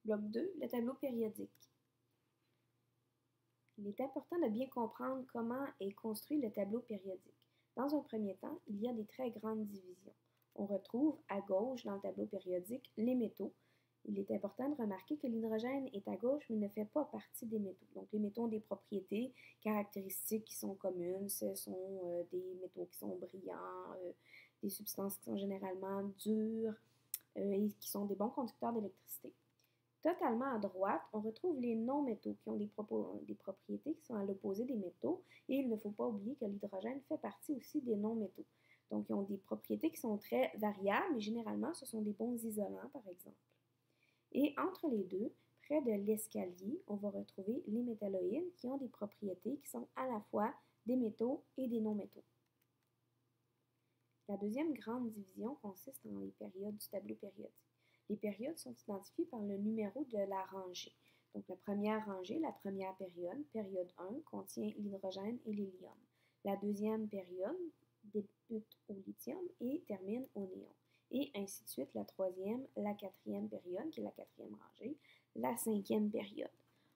Bloc 2, le tableau périodique. Il est important de bien comprendre comment est construit le tableau périodique. Dans un premier temps, il y a des très grandes divisions. On retrouve à gauche dans le tableau périodique les métaux. Il est important de remarquer que l'hydrogène est à gauche mais ne fait pas partie des métaux. Donc les métaux ont des propriétés caractéristiques qui sont communes. Ce sont des métaux qui sont brillants, des substances qui sont généralement dures et qui sont des bons conducteurs d'électricité. Totalement à droite, on retrouve les non-métaux qui ont des propriétés qui sont à l'opposé des métaux et il ne faut pas oublier que l'hydrogène fait partie aussi des non-métaux. Donc, ils ont des propriétés qui sont très variables, mais généralement, ce sont des bons isolants, par exemple. Et entre les deux, près de l'escalier, on va retrouver les métalloïdes qui ont des propriétés qui sont à la fois des métaux et des non-métaux. La deuxième grande division consiste dans les périodes du tableau périodique. Les périodes sont identifiées par le numéro de la rangée. Donc, la première rangée, la première période 1, contient l'hydrogène et l'hélium. La deuxième période débute au lithium et termine au néon. Et ainsi de suite, la troisième, la quatrième période, qui est la quatrième rangée, la cinquième période.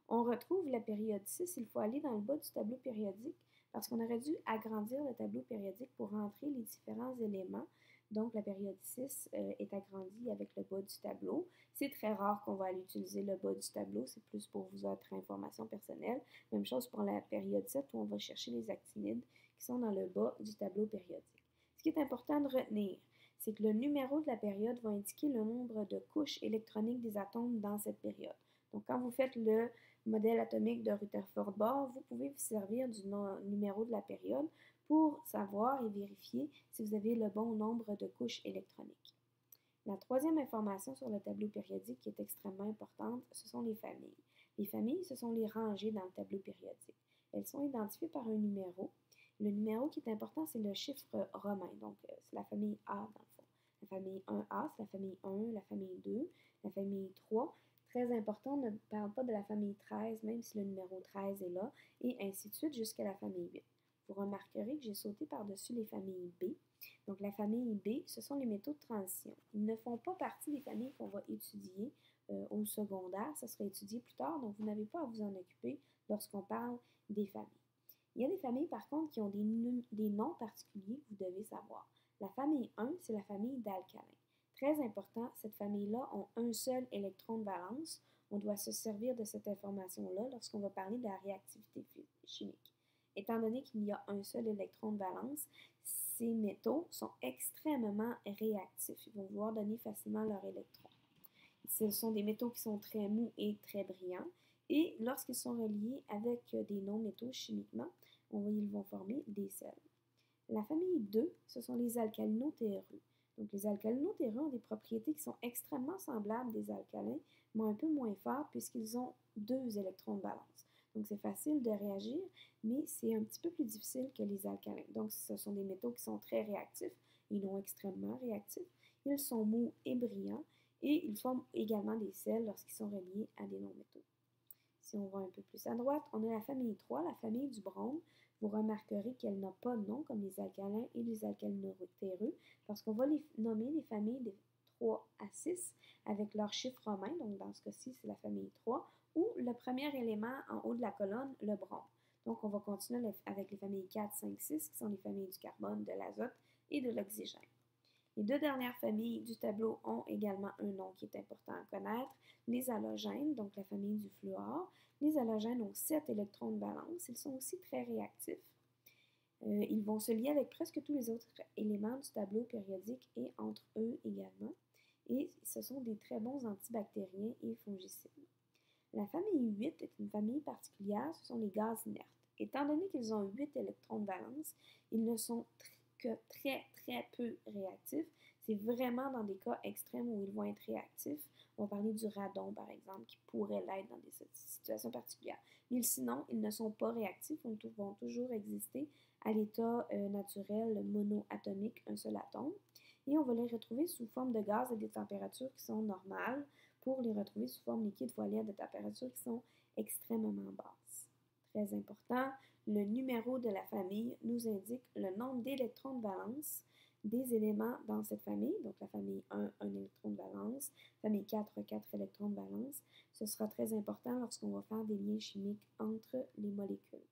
On retrouve la période 6, il faut aller dans le bas du tableau périodique parce qu'on aurait dû agrandir le tableau périodique pour rentrer les différents éléments. Donc, la période 6 est agrandie avec le bas du tableau. C'est très rare qu'on va aller utiliser le bas du tableau, c'est plus pour votre information personnelle. Même chose pour la période 7 où on va chercher les actinides qui sont dans le bas du tableau périodique. Ce qui est important de retenir, c'est que le numéro de la période va indiquer le nombre de couches électroniques des atomes dans cette période. Donc, quand vous faites le modèle atomique de Rutherford-Bohr, vous pouvez vous servir du numéro de la période pour savoir et vérifier si vous avez le bon nombre de couches électroniques. La troisième information sur le tableau périodique qui est extrêmement importante, ce sont les familles. Les familles, ce sont les rangées dans le tableau périodique. Elles sont identifiées par un numéro. Le numéro qui est important, c'est le chiffre romain. Donc, c'est la famille A dans le fond. La famille 1A, c'est la famille 1, la famille 2, la famille 3. Très important, on ne parle pas de la famille 13, même si le numéro 13 est là, et ainsi de suite jusqu'à la famille 8. Vous remarquerez que j'ai sauté par-dessus les familles B. Donc, la famille B, ce sont les métaux de transition. Ils ne font pas partie des familles qu'on va étudier au secondaire. Ça sera étudié plus tard, donc vous n'avez pas à vous en occuper lorsqu'on parle des familles. Il y a des familles, par contre, qui ont des noms particuliers que vous devez savoir. La famille 1, c'est la famille d'alcalins. Très important, cette famille-là a un seul électron de valence. On doit se servir de cette information-là lorsqu'on va parler de la réactivité chimique. Étant donné qu'il y a un seul électron de valence, ces métaux sont extrêmement réactifs. Ils vont vouloir donner facilement leur électron. Ce sont des métaux qui sont très mous et très brillants. Et lorsqu'ils sont reliés avec des non-métaux chimiquement, ils vont former des sels. La famille 2, ce sont les alcalino-tellureux. Donc, les alcalino-tellureux ont des propriétés qui sont extrêmement semblables des alcalins, mais un peu moins fortes puisqu'ils ont 2 électrons de valence. Donc, c'est facile de réagir, mais c'est un petit peu plus difficile que les alcalins. Donc, ce sont des métaux qui sont très réactifs et non extrêmement réactifs. Ils sont mous et brillants et ils forment également des sels lorsqu'ils sont reliés à des non-métaux. Si on va un peu plus à droite, on a la famille 3, la famille du brome. Vous remarquerez qu'elle n'a pas de nom comme les alcalins et les alcalino-tellureux parce qu'on va les nommer les familles de 3 à 6 avec leur chiffre romain. Donc, dans ce cas-ci, c'est la famille 3 ou le premier élément en haut de la colonne, le brome. Donc, on va continuer avec les familles 4, 5, 6 qui sont les familles du carbone, de l'azote et de l'oxygène. Les 2 dernières familles du tableau ont également un nom qui est important à connaître, les halogènes, donc la famille du fluor. Les halogènes ont 7 électrons de valence. Ils sont aussi très réactifs. Ils vont se lier avec presque tous les autres éléments du tableau périodique et entre eux également. Et ce sont des très bons antibactériens et fongicides. La famille 8 est une famille particulière, ce sont les gaz inertes. Étant donné qu'ils ont 8 électrons de valence, ils ne sont que très peu réactifs. C'est vraiment dans des cas extrêmes où ils vont être réactifs. On va parler du radon, par exemple, qui pourrait l'être dans des situations particulières. Mais sinon, ils ne sont pas réactifs, ils vont toujours exister à l'état naturel monoatomique, un seul atome. Et on va les retrouver sous forme de gaz à des températures qui sont normales pour les retrouver sous forme liquide voilée à des températures qui sont extrêmement basses. Très important, le numéro de la famille nous indique le nombre d'électrons de valence des éléments dans cette famille, donc la famille 1, un électron de valence, famille 4, 4 électrons de valence, ce sera très important lorsqu'on va faire des liens chimiques entre les molécules.